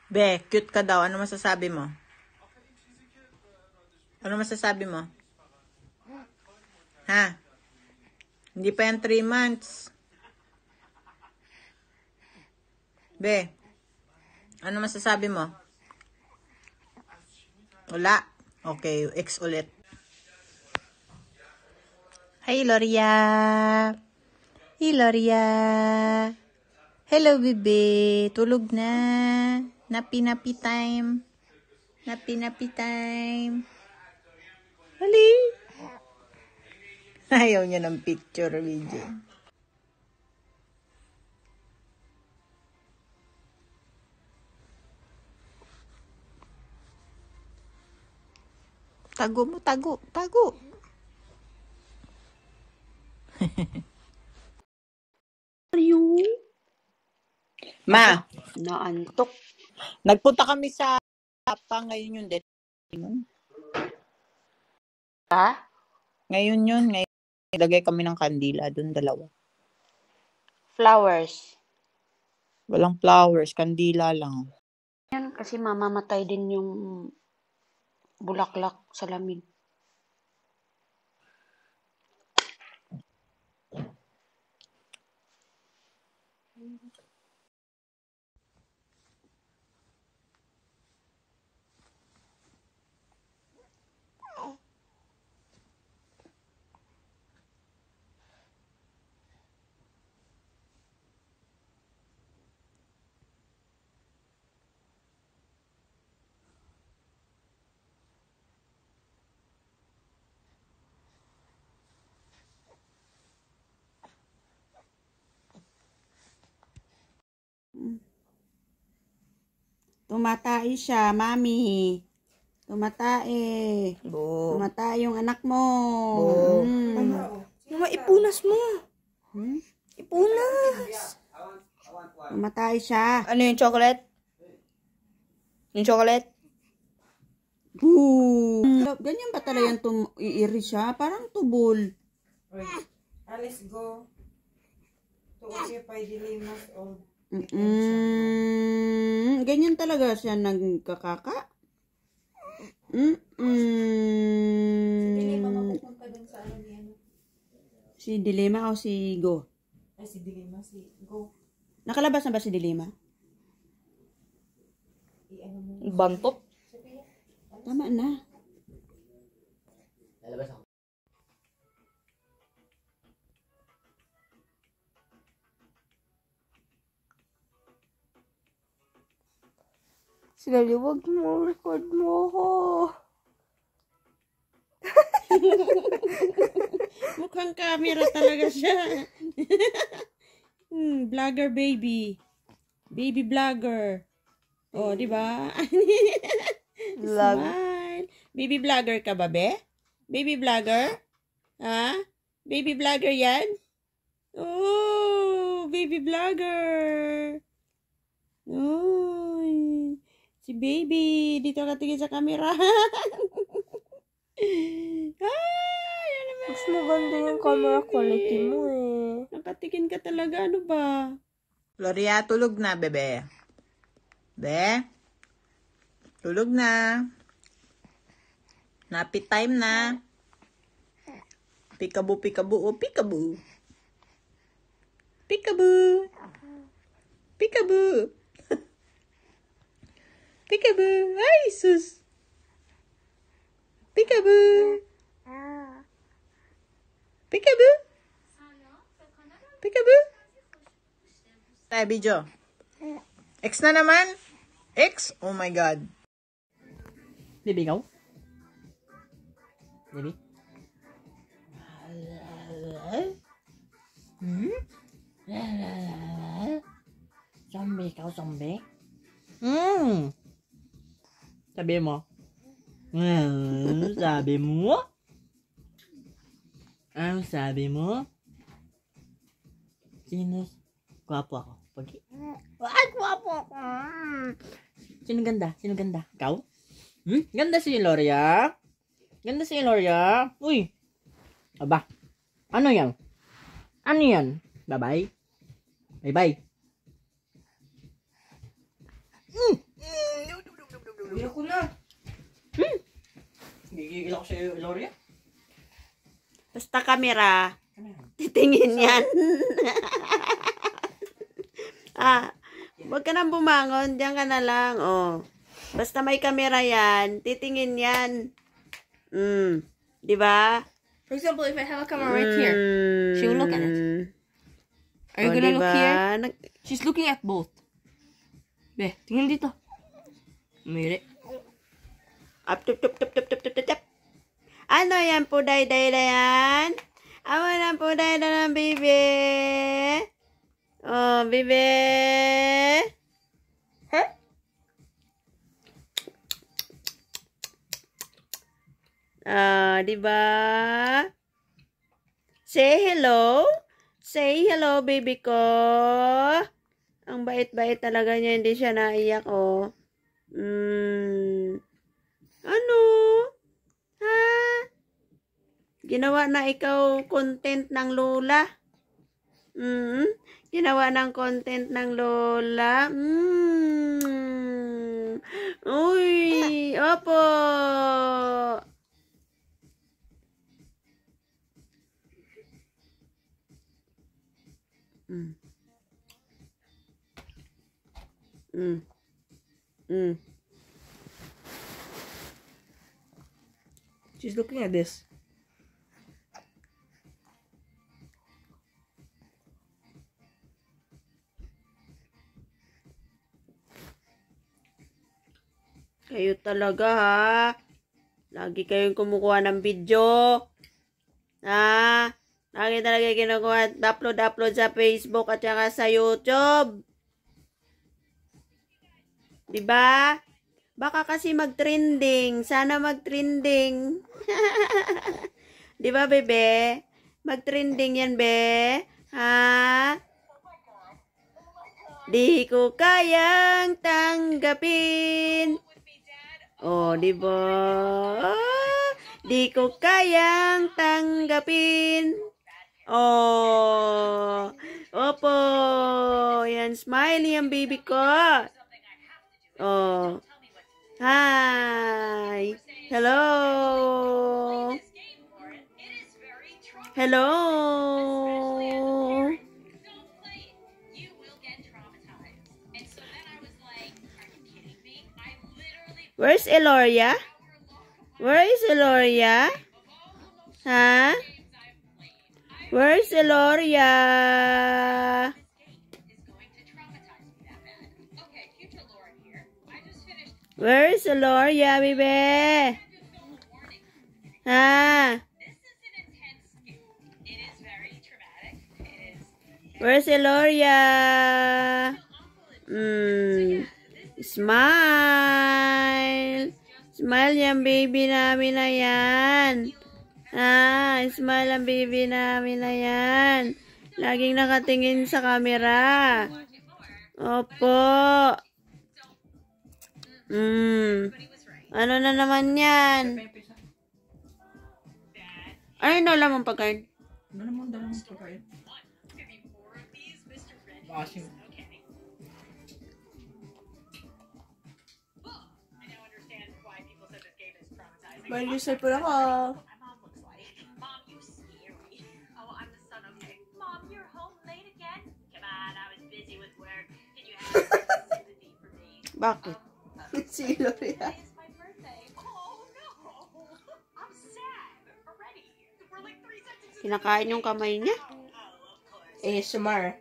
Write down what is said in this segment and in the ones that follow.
Be, cute ka daw. Ano masasabi mo? Ano masasabi mo? Ha? Hindi pa yan 3 months. Be, ano masasabi mo? Wala. Okay, X ulit. Hi, Loria. Hey, Loria. Hello, bebe. Tulog na. Napi time. Napi time. Hali. Ayaw niya ng picture video. Tago mo, tago. Are you? Ma, Naantok. nagpunta kami sa ngayon yung date. Ha? Ngayon nilagay kami ng kandila doon, 2. Flowers. Walang flowers, kandila lang. Yan, kasi mamamatay din yung bulaklak sa lamig. Tumatai siya, mami. Tumatai. Tumatai yung anak mo. Mama, ipunas mo. Ipunas. Tumatai siya. Ano yung chocolate? Yung chocolate? Ganyan ba talaga yung iiri siya? Parang tubol. Let's go to occupy dilemmas of Ganyan talaga siya nagkakaka. Dilema, mapupunta dun sa ano niya. Si Dilema o si Go? Ay, si Dilema, si Go. Nakalabas na ba si Dilema? I-ano mo. Bantot? Tama na. Lalabas ako. Sila, wag mo, record mo ako. Mukhang camera talaga siya. Vlogger baby. Baby vlogger. Oh, di ba? Vlog. Smile. Baby vlogger ka ba, be? Baby vlogger? Ha? Baby vlogger yan? Oh, baby vlogger. Uy. Si baby. Dito ka tingin sa camera. Ay, ano ba? Mas maganda yung camera quality mo eh. Nakatingin ka talaga. Ano ba? Gloria, tulog na, bebe. Be? Tulog na. Napi time na. Peekaboo, oh, peekaboo. Peekaboo. Peekaboo. Peekaboo. Ay, sus. Peekaboo. Peekaboo. Peekaboo. Tayo, video. X na naman. X? Oh my God. Baby, ikaw? Baby? Zombie, ikaw zombie? Sabi mo? Sabi mo? Ang sabi mo? Sino? Gwapo ako. Pagi? Ay, gwapo ako! Sino ganda? Sino ganda? Ikaw? Ganda si Loria? Ganda si Loria? Uy! Aba, ano yan? Ano yan? Bye-bye. Bye-bye. ako sa'yo, Loria. Basta camera. Titingin yan. Huwag ka nang bumangon. Diyan ka na lang. Oh. Basta may camera yan. Titingin yan. Di ba? For example, if I have a camera right here, she will look at it. Are you gonna look here? She's looking at both. Be, tingin dito. Mire. Up, tup, tup, tup, tup, tup, tup, tup, tup. Ano yan po, day-day na yan? Ako na po, day-day ng bibi. Oh, bibi. Huh? Diba? Say hello. Say hello, baby ko. Ang bait-bait talaga niya. Hindi siya naiyak, oh. Ano? Ha? Ginawa na ikaw content ng lola? Ginawa ng content ng lola? Uy, opo. She's looking at this. Kayo talaga, ha? Lagi kayong kumukuha ng video. Ha? Lagi talaga kinukuha, upload sa Facebook at saka sa YouTube. Diba? Baka kasi mag-trending. Sana mag-trending. Diba, bebe? Mag-trending yan, be? Ha? Di ko kayang tanggapin. Oh, diba? Di ko kayang tanggapin. Oh. Opo. Yan, smiley ang baby ko. Oh. Hi. Hello. Hello. Where's Eloria? Where is Eloria? Huh? Where's Eloria? Where is Eloria, baby? Huh? Where's Eloria? Smile. Smile yung baby namin na yan. Smile ang baby namin na yan. Laging nakatingin sa camera. Opo. Ano na naman yan? Ay, wala mong pagkain. Ano naman dalang pagkain? Maasim. May newspaper ako. Bakit? Si Loria. Kinakain yung kamay niya? ASMR.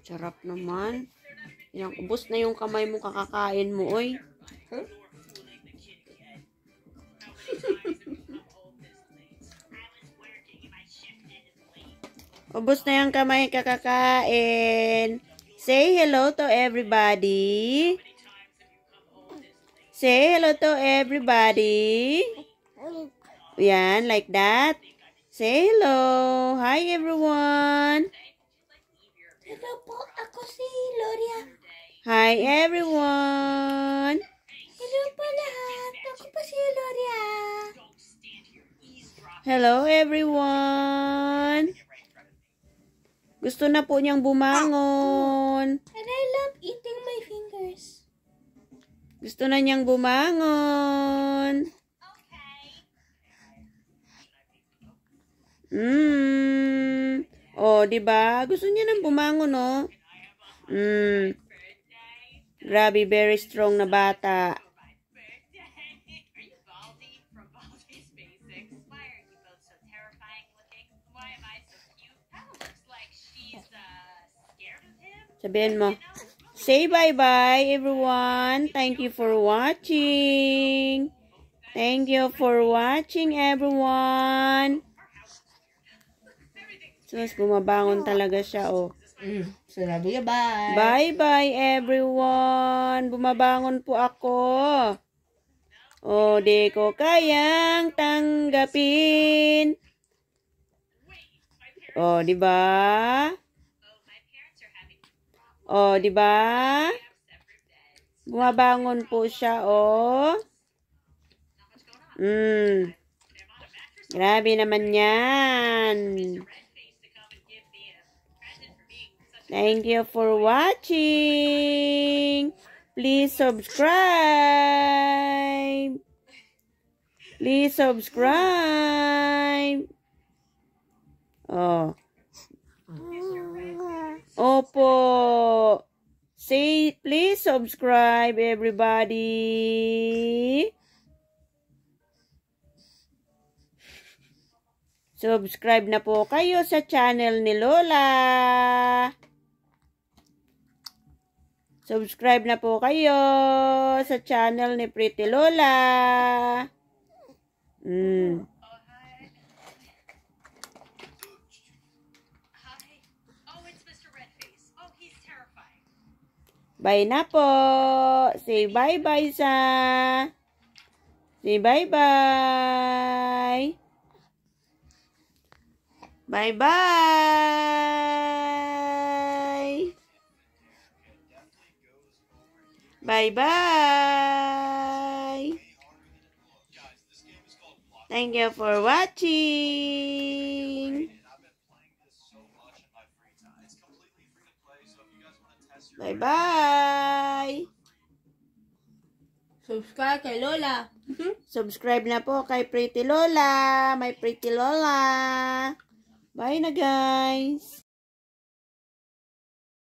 Sarap naman. Yan, ubos na yung kamay mo kakakain mo, oy. Ubos na yung kamay kakakain. Say hello to everybody. Say hello to everybody. Yan, like that. Say hello. Hi, everyone. Hello po, ako si Gloria. Hi, everyone. Hello po lahat, ako po si Gloria. Hello, everyone. Gusto na po niyang bumangon. And I love eating my fingers. Gusto na niyang bumangon. Oh, 'di ba? Gusto niya nang bumangon, no? Grabe, very strong na bata. Sabihin mo. Say bye-bye, everyone. Thank you for watching. Thank you for watching, everyone. Sus, bumabangon talaga siya, oh. Sinabi niya bye. Bye-bye, everyone. Bumabangon po ako. O, di ko kayang tanggapin. O, di ba? O, di ba? Bumabangon po siya, oh. Grabe naman yan. Thank you for watching. Please subscribe. Please subscribe. Oh. Opo. Say, please subscribe, everybody. Subscribe na po kayo sa channel ni Lola. Subscribe na po kayo sa channel ni Pretty Lola. Bye na po. Say bye-bye sa. Say bye-bye. Bye-bye. Bye-bye. Thank you for watching. Bye-bye. Subscribe kay Lola. Subscribe na po kay Pretty Lola. My Pretty Lola. Bye na, guys.